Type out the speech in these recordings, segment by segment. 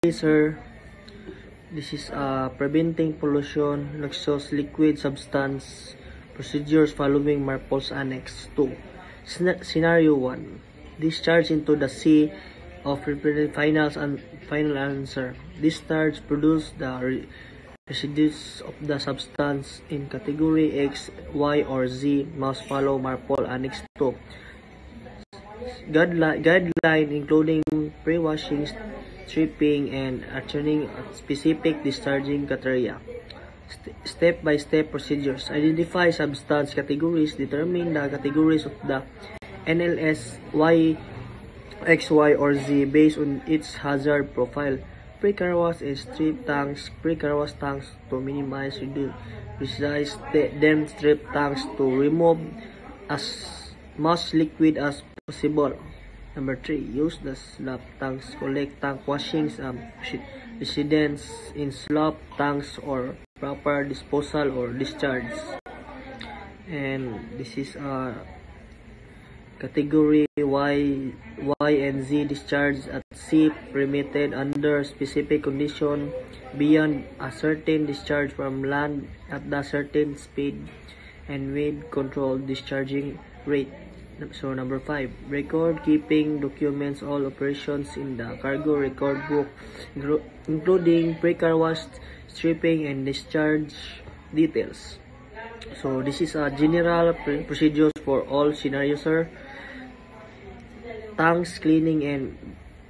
Sir, this is preventing pollution, noxious liquid substance, procedures following MARPOL's Annex 2. Scenario 1. Discharge into the sea of final answer. Discharge produce the residues of the substance in category X, Y, or Z must follow MARPOL Annex 2. Guideline including pre-washing, stripping, and returning specific discharging criteria. Step-by-step procedures. Identify substance categories. Determine the categories of the NLS Y, X, Y, or Z based on its hazard profile. Pre-car wash and strip tanks. Pre-car wash tanks to minimize residues. Then strip tanks to remove as much liquid as possible. Number 3, use the slop tanks. Collect tank washings residents in slop tanks or proper disposal or discharge. And this is category Y and Z discharge at sea permitted under specific condition beyond a certain discharge from land at a certain speed and with controlled discharging rate. So number 5, record keeping documents all operations in the cargo record book, including pre-car wash, stripping, and discharge details. So this is a general procedures for all scenarios, sir. Tanks cleaning and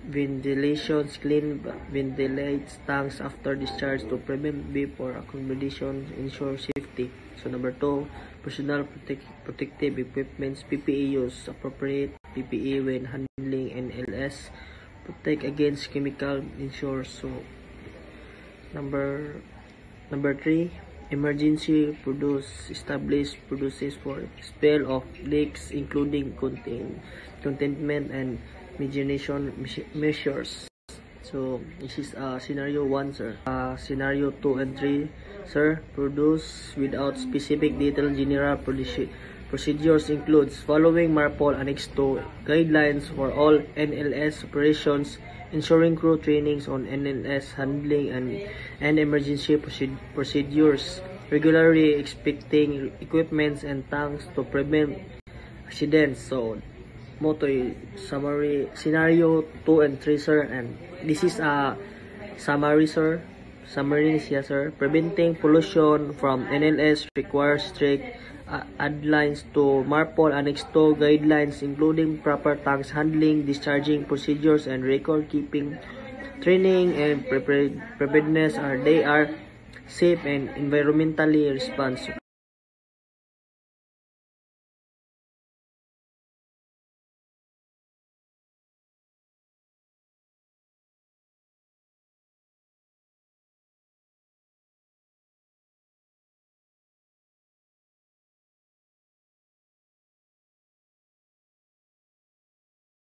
ventilations. Ventilates tanks after discharge to prevent vapor accumulation, ensure safety. So number 2, personal protective equipments, PPE use appropriate PPE when handling NLS, protect against chemical ensure. So number 3, emergency establish produces for spell of leaks including containment and mitigation measures. So this is scenario 1, sir. Scenario 2 and 3, sir. Produce without specific detail. General procedures includes following MARPOL Annex 2 guidelines for all NLS operations, ensuring crew trainings on NLS handling and emergency procedures, regularly inspecting equipments and tanks to prevent accidents. So summary scenario 2 and 3, sir, and this is a summary, sir. Summary niya, sir. Preventing pollution from NLS requires strict adherence to MARPOL Annex 2 guidelines, including proper tanks handling, discharging procedures, and record keeping. Training and preparedness they are safe and environmentally responsible.